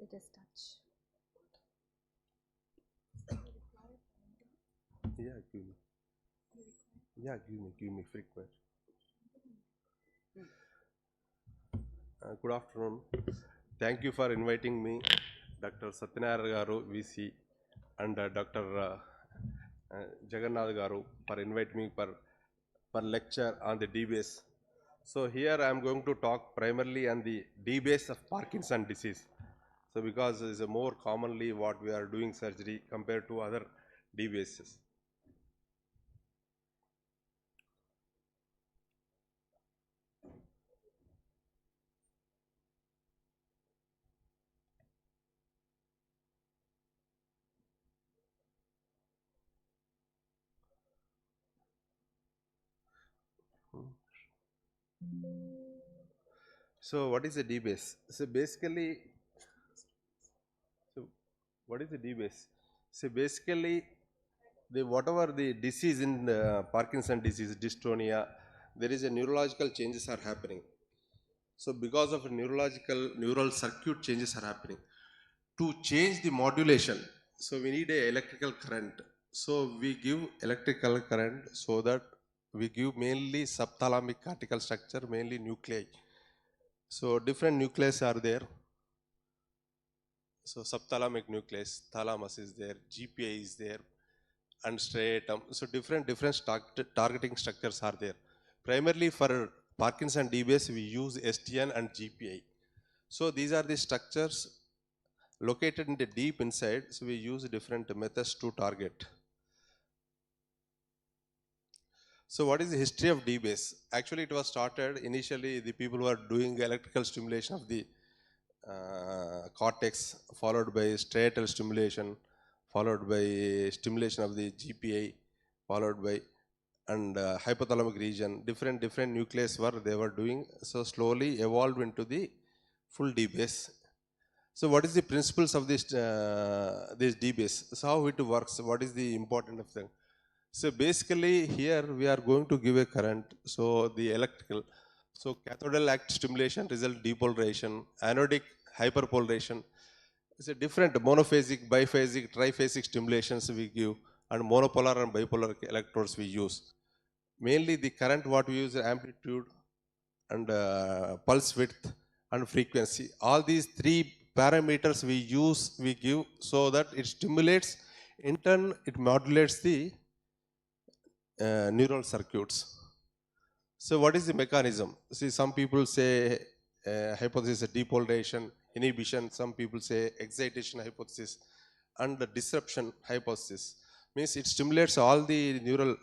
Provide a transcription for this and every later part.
It is touch. Yeah, give me. Yeah, give me frequent. Good afternoon. Thank you for inviting me, Dr. Satyanarayana Garu, VC, and Dr. Jagannath Garu for inviting me for lecture on the DBS. So here I am going to talk primarily on the DBS of Parkinson disease. So because it's a more commonly what we are doing surgery compared to other DBSs. So what is a DBS? So basically, so what is the DBS? So basically, the whatever the disease in Parkinson disease, dystonia, there is a neurological changes are happening. So because of neural circuit changes are happening. To change the modulation, so we need a electrical current. So we give electrical current so that we give mainly subthalamic cortical structure, mainly nuclei. So different nucleus are there. So subthalamic nucleus, thalamus is there, GPA is there, and striatum. So different targeting structures are there. Primarily for Parkinson DBS, we use STN and GPA. So these are the structures located in the deep inside. So we use different methods to target. So what is the history of DBS? Actually, it was started initially the people who are doing electrical stimulation of the cortex, followed by striatal stimulation, followed by stimulation of the GPA, followed by and hypothalamic region. Different nucleus they were doing. So slowly evolved into the full DBS. So what is the principles of this DBS? So how it works? What is the important of thing? So basically here we are going to give a current. So the electrical. So cathodal act stimulation result depolarization, anodic hyperpolarization. It's a different monophasic, biphasic, triphasic stimulations we give, and monopolar and bipolar electrodes we use. Mainly the current what we use amplitude and pulse width and frequency. All these three parameters we give so that it stimulates, in turn it modulates the neural circuits. So what is the mechanism? See, some people say hypothesis depolarization, inhibition. Some people say excitation hypothesis, and the disruption hypothesis. Means it stimulates all the neural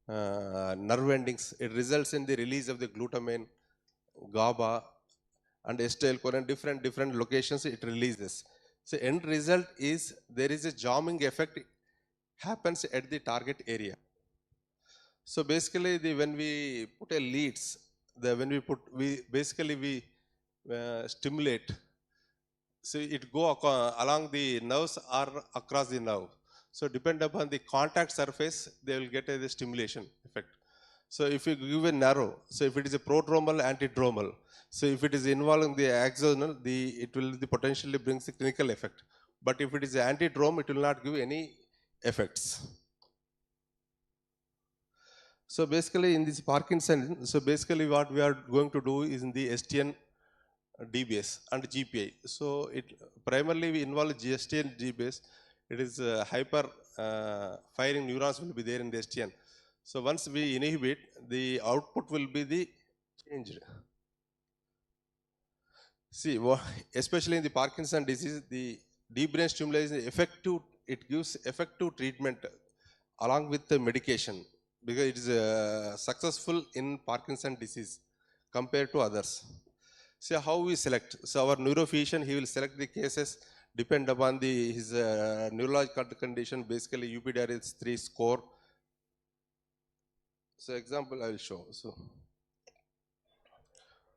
nerve endings. It results in the release of the glutamine, GABA, and acetylcholine. Different locations it releases. So end result is there is a jamming effect happens at the target area. So basically, when we put a leads, we basically we stimulate. So it go along the nerves or across the nerve. So depend upon the contact surface, they will get the stimulation effect. So if you give a narrow, so if it is a prodromal, antidromal, so if it is involving the axonal, it will potentially brings the clinical effect. But if it is antidrome, it will not give any effects. So basically in this Parkinson, so basically what we are going to do is in the STN DBS and GPA. So it primarily we involve STN DBS. It is hyper firing neurons will be there in the STN. So once we inhibit, the output will be the changed. See, especially in the Parkinson disease, the deep brain stimulation is effective. It gives effective treatment along with the medication because it is successful in Parkinson disease compared to others. See how we select. So our neurophysician, he will select the cases depend upon his neurological condition. Basically, UPDRS 3 score. So example I will show.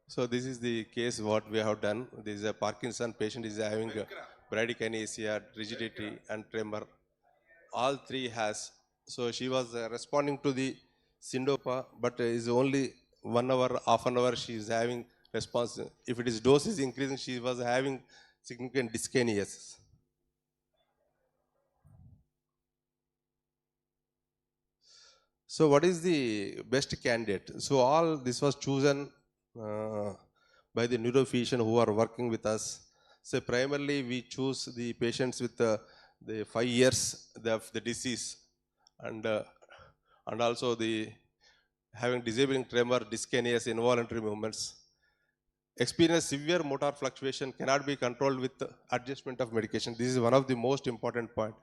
So this is the case what we have done. This is a Parkinson patient is having bradykinesia, rigidity, and tremor. All three has. So she was responding to the Syndopa, but is only 1 hour, half an hour she is having response. If it is dose is increasing, she was having significant dyskinesis. So what is the best candidate? So all this was chosen uh, by the neurophysician who are working with us. So primarily we choose the patients with the 5 years of the disease, and also the having disabling tremor, dyskinesia, involuntary movements, experience severe motor fluctuation, cannot be controlled with the adjustment of medication. This is one of the most important point.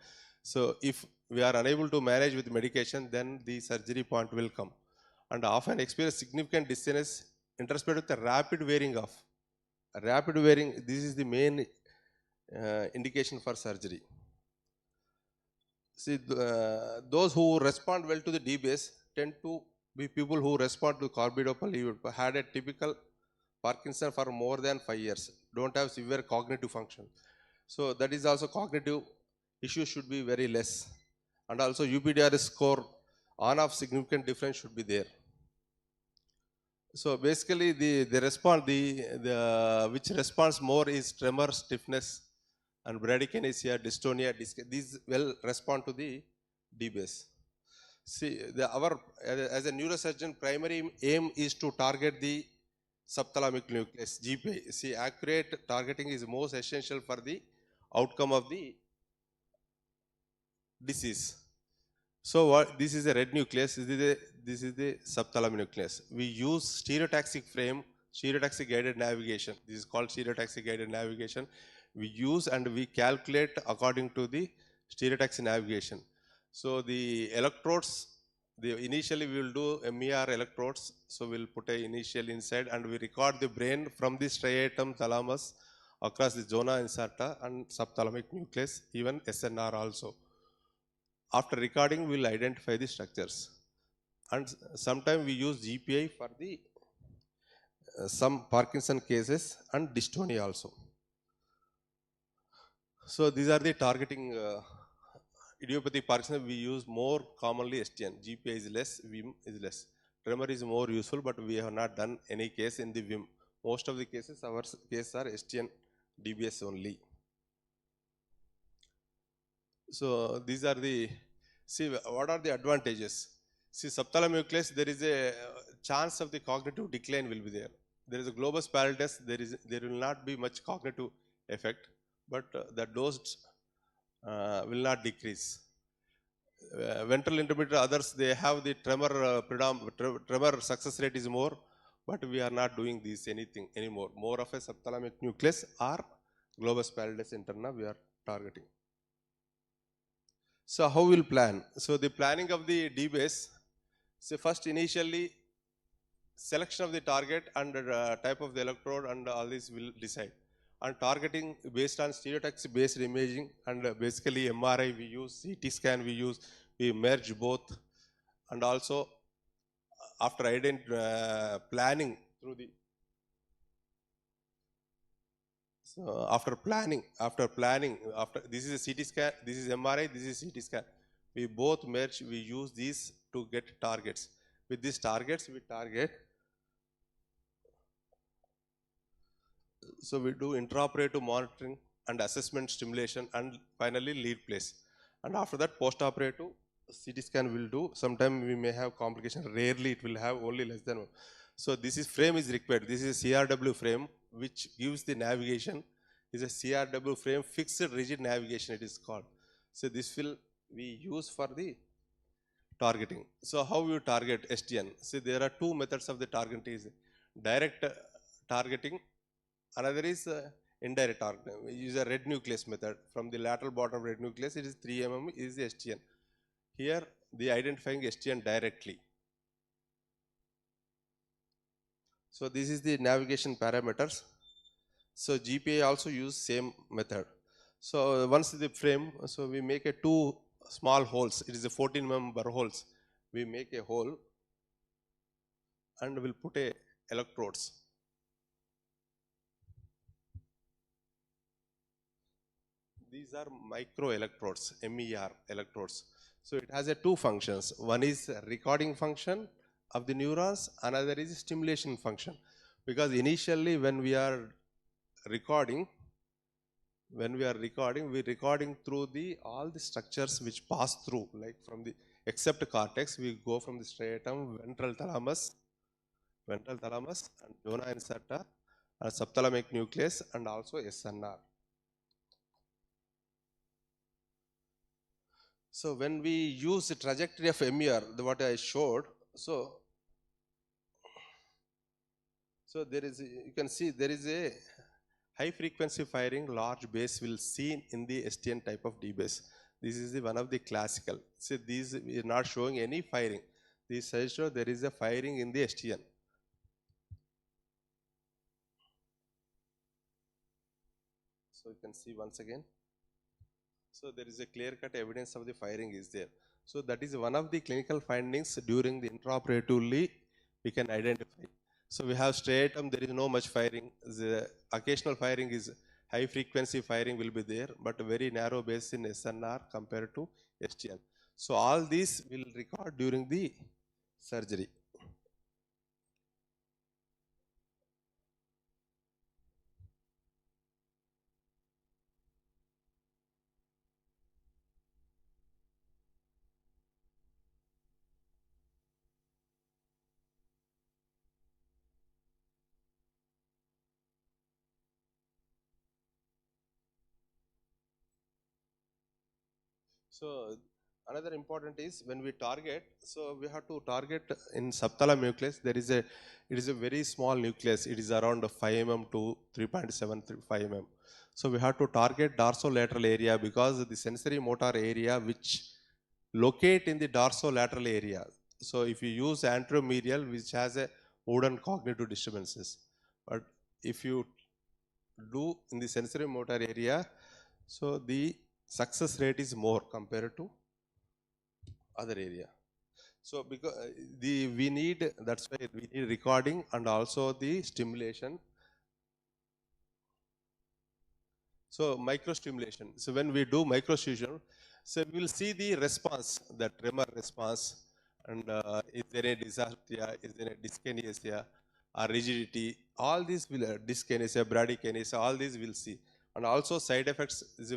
So if we are unable to manage with medication, then the surgery point will come, and often experience significant dizziness interspersed with the rapid wearing off. Rapid wearing, this is the main indication for surgery. See, those who respond well to the DBS tend to be people who respond to carbidopa, had a typical Parkinson for more than 5 years, don't have severe cognitive function. So that is also cognitive issues should be very less. And also UPDRS score on of significant difference should be there. So basically the respond, the which responds more is tremor, stiffness, and bradykinesia, dystonia, these will respond to the DBS. See, as a neurosurgeon, primary aim is to target the subthalamic nucleus, GPI. See, accurate targeting is most essential for the outcome of the disease. So what, this is a red nucleus, this is the subthalamic nucleus. We use stereotaxic frame, stereotaxic guided navigation. This is called stereotaxic guided navigation. We use and we calculate according to the stereotaxic navigation. So the electrodes, initially we will do MER electrodes. So we'll put a initial inside and we record the brain from the striatum thalamus across the zona incerta and subthalamic nucleus, even SNR also. After recording, we'll identify the structures. And sometimes we use GPI for the some Parkinson cases and dystonia also. So these are the targeting idiopathic Parkinson. We use more commonly STN. GPI is less, VIM is less. Tremor is more useful, but we have not done any case in the VIM. Most of the cases, our cases are STN DBS only. So these are the, see what are the advantages. See, subthalamic nucleus, there is a chance of the cognitive decline will be there. There is a globus pallidus, there will not be much cognitive effect, but the dose will not decrease. Ventral intermediate others, they have the tremor, tremor success rate is more, but we are not doing this anything anymore. More of a subthalamic nucleus or globus pallidus interna we are targeting. So how we'll plan? So the planning of the DBase, so first initially selection of the target and type of the electrode and all this will decide. And targeting based on stereotaxy based imaging and basically MRI we use, CT scan we use, we merge both. And also after planning through the, so after this is a CT scan, this is MRI, this is CT scan. We both merge, we use these to get targets. With these targets, we target. So we do intraoperative monitoring and assessment stimulation and finally lead place. And after that, post-operative CT scan will do. Sometimes we may have complication. Rarely it will have only less than one. So this is frame is required. This is a CRW frame which gives the navigation. Is a CRW frame, fixed rigid navigation it is called. So this will we use for the targeting. So how you target STN? See, there are two methods of the targeting. Is direct targeting. Another is indirect targeting. We use a red nucleus method. From the lateral bottom red nucleus, it is 3 mm is the STN. Here, the identifying STN directly. So this is the navigation parameters. So GPA also use same method. So once the frame, so we make a two small holes. It is a 14 mm burr holes. We make a hole and we'll put a electrodes. These are micro electrodes, MER electrodes. So it has a two functions. One is recording function of the neurons, another is stimulation function. Because initially when we are recording, when we are recording, we're recording through the all the structures which pass through, like from the except cortex, we go from the striatum, ventral thalamus, and zona incerta, subthalamic nucleus, and also SNR. So when we use the trajectory of MER, what I showed, so there is, you can see there is a high frequency firing, large base will seen in the STN type of D base. This is one of the classical. See, these is not showing any firing. This says show there is a firing in the STN. So you can see once again. So there is a clear-cut evidence of the firing is there. So that is one of the clinical findings during the intraoperatively we can identify. So we have striatum, there is no much firing. The occasional firing is high frequency firing will be there, but very narrow base in SNR compared to STN. So all these will record during the surgery. So another important is when we target, so we have to target in subthalamic nucleus. It is a very small nucleus. It is around 5 mm to 3.75 mm. So we have to target dorsolateral area because the sensory motor area which locate in the dorsolateral area. So if you use anteromedial, which has a wooden cognitive disturbances, but if you do in the sensory motor area, so the success rate is more compared to other area. So because we need, that's why we need recording and also the stimulation. So microstimulation. So when we do microstimulation, so we will see the response, the tremor response, and is there a dysarthria, is there a dyskinesia, or rigidity. All these will dyskinesia, bradykinesia, all these we'll see. And also side effects is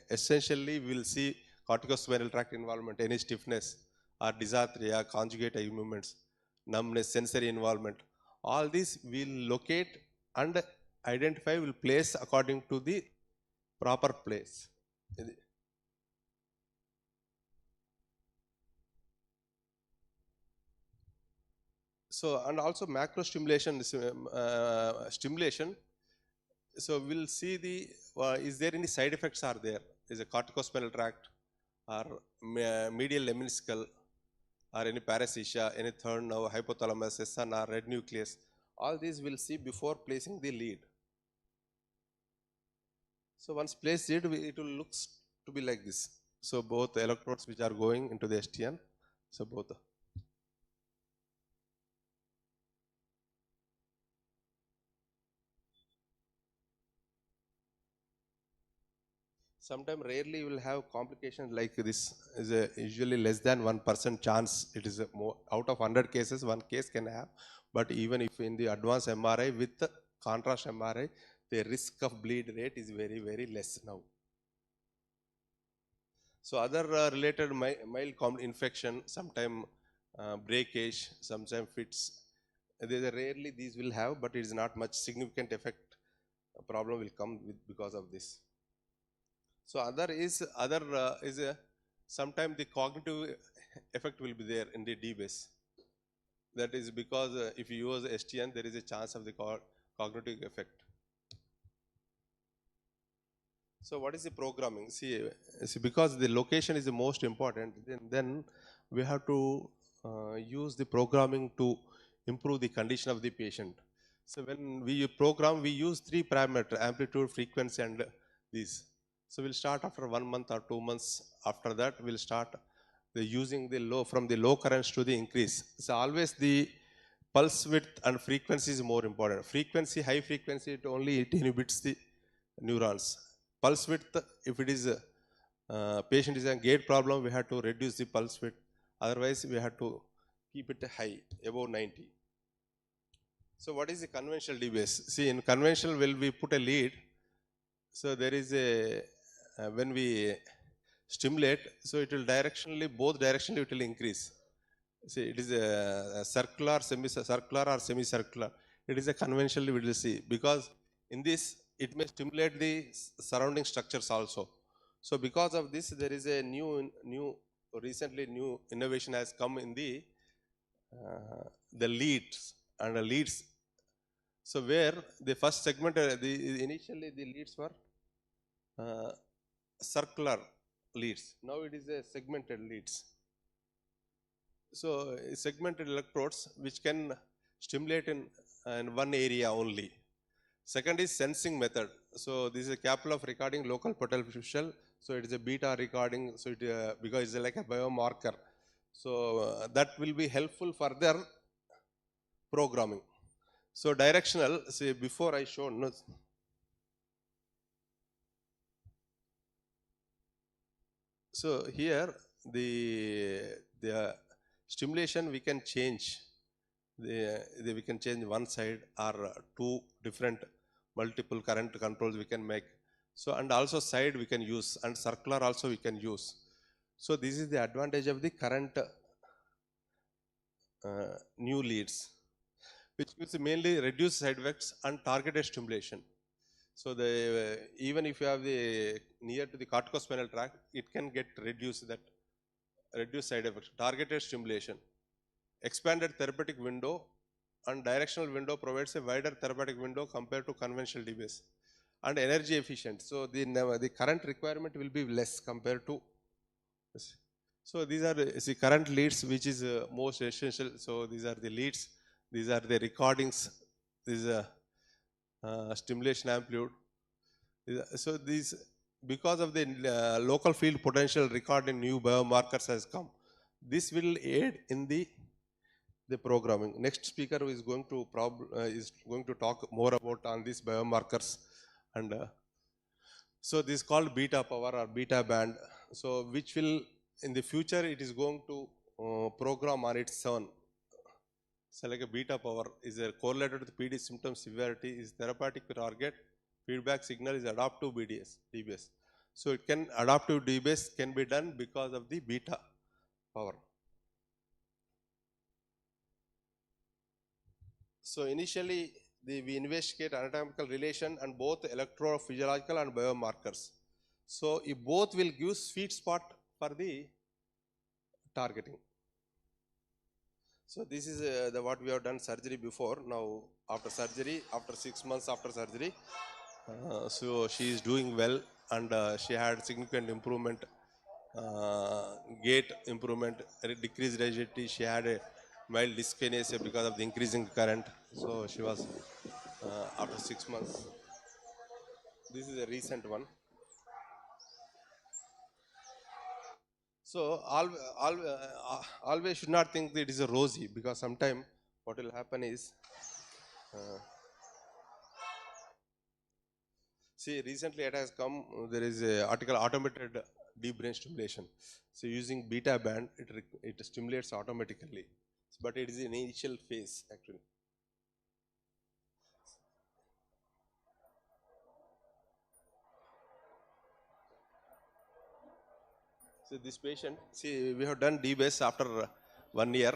essentially we'll see corticospinal tract involvement, any stiffness or dysarthria, conjugate eye movements, numbness, sensory involvement. All these will locate and identify, will place according to the proper place. So, and also macro stimulation, stimulation. So we'll see the, is there any side effects are there? Is a corticospinal tract or medial lemniscal or any paresthesia, any third nerve, hypothalamus, SNR, red nucleus. All these we'll see before placing the lead. So once placed it will look to be like this. So both electrodes which are going into the STN, so both. Sometimes rarely you will have complications like this. Is a usually less than 1% chance. It is a more out of 100 cases, one case can have. But even if in the advanced MRI with the contrast MRI, the risk of bleed rate is very, very less now. So other related mild infection, sometime breakage, sometimes fits. Rarely these will have, but it is not much significant effect. A problem will come with because of this. So other is sometimes the cognitive effect will be there in the D base. That is because if you use STN, there is a chance of the cognitive effect. So what is the programming? See, because the location is the most important, then we have to use the programming to improve the condition of the patient. So when we program, we use 3 parameters: amplitude, frequency, and these. So we'll start after 1 month or 2 months. After that, we'll start using the low, from the low currents to the increase. So always the pulse width and frequency is more important. Frequency, high frequency, it inhibits the neurons. Pulse width, if it is patient is a gait problem, we have to reduce the pulse width. Otherwise, we have to keep it high, above 90. So what is the conventional device? See, in conventional, will we put a lead? So there is a, when we stimulate, so it will directionally, both directionally it will increase. See, it is a circular, semi-circular or semicircular. It is a conventionally we will see, because in this it may stimulate the surrounding structures also. So because of this, there is a recently new innovation has come in the leads and the leads. So where the first segment, initially the leads were uh, circular leads. Now it is a segmented leads. So segmented electrodes which can stimulate in one area only. Second is sensing method. So this is a capable of recording local potential. So it is a beta recording. So it because it's like a biomarker. So that will be helpful for their programming. So directional. See, before I showed. No, so here the stimulation we can change. We can change one side or two different multiple current controls we can make. So and also side we can use, and circular also we can use. So this is the advantage of the current new leads, which gives mainly reduced side effects and targeted stimulation. So the even if you have the near to the corticospinal tract, it can get reduced, that reduced side effects, targeted stimulation, expanded therapeutic window, and directional window provides a wider therapeutic window compared to conventional DBS, and energy efficient. So the current requirement will be less compared to this. So these are the current leads which is most essential. So these are the leads. These are the recordings. This is a stimulation amplitude. So these, because of the local field potential recording new biomarkers has come. This will aid in the programming. Next speaker is going to talk more about on these biomarkers, and so this is called beta power or beta band. So which will in the future it is going to program on its own. So like a beta power is correlated with PD symptom severity, is therapeutic target, feedback signal is adaptive DBS. So it can adaptive DBS can be done because of the beta power. So initially we investigate anatomical relation and both electrophysiological and biomarkers. So if both will give sweet spot for the targeting. So this is what we have done surgery before. Now after surgery, after 6 months after surgery, so she is doing well, and she had significant improvement, gait improvement, decreased rigidity. She had a mild dyskinesia because of the increasing current. So she was after 6 months. This is a recent one. So always should not think that it is a rosy, because sometimes what will happen is, see, recently it has come, there is a article automated deep brain stimulation. So using beta band, it stimulates automatically, but it is in initial phase actually. So this patient, see, we have done DBS after 1 year.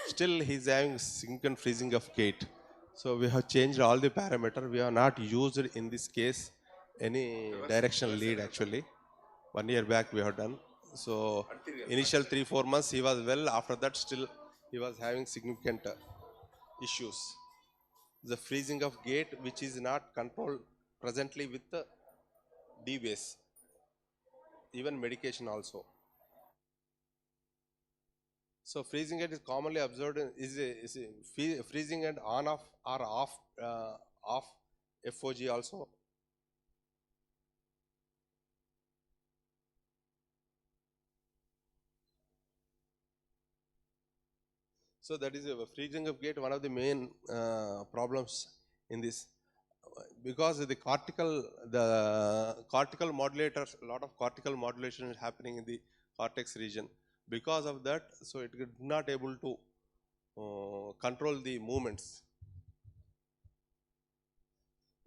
Still, he's having significant freezing of gait. So we have changed all the parameter. We have not used in this case any directional lead actually. 1 year back we have done. So initial 3-4 months he was well. After that, still he was having significant issues. The freezing of gait, which is not controlled presently with the DBS, even medication also. So freezing it is commonly observed freezing and on off or off FOG also. So that is a freezing of gait, one of the main problems in this, because the cortical modulators, a lot of cortical modulation is happening in the cortex region. Because of that, so it is not able to control the movements.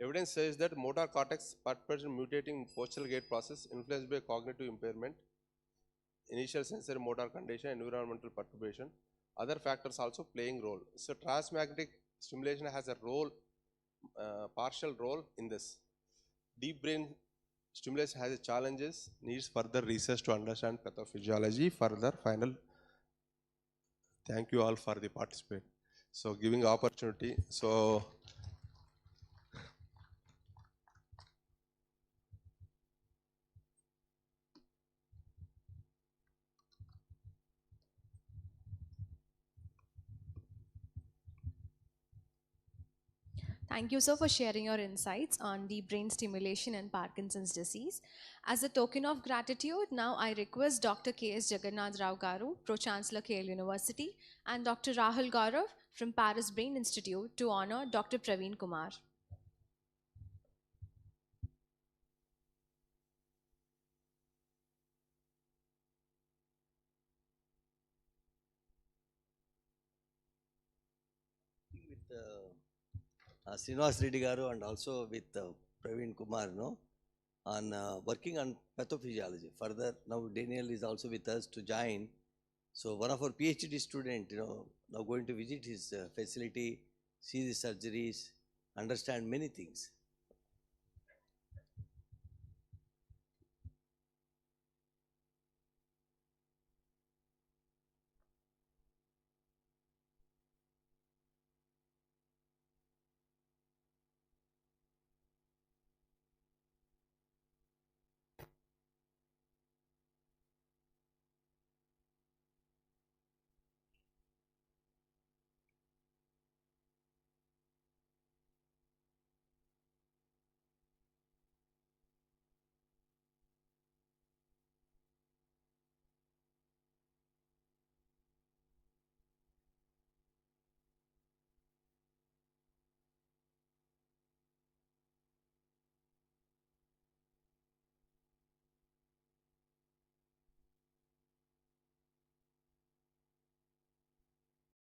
Evidence says that motor cortex perpetuation mutating postural gait process influenced by cognitive impairment, initial sensory motor condition, environmental perturbation, other factors also playing role. So transmagnetic stimulation has a role, partial role in this. Deep brain stimulation has challenges, needs further research to understand pathophysiology. Further, final. Thank you all for the participate. So giving opportunity. So Thank you, sir, for sharing your insights on deep brain stimulation and Parkinson's disease. As a token of gratitude, now I request Dr. K.S. Jagannath Rao Garu, Pro-Chancellor Yale University, and Dr. Rahul Gaurav from Paris Brain Institute to honor Dr. Praveen Kumar. With Srinivas Reddy Garu and also with Praveen Kumar, no, on working on pathophysiology. Further, now Daniel is also with us to join. So one of our PhD student, now going to visit his facility, see the surgeries, understand many things.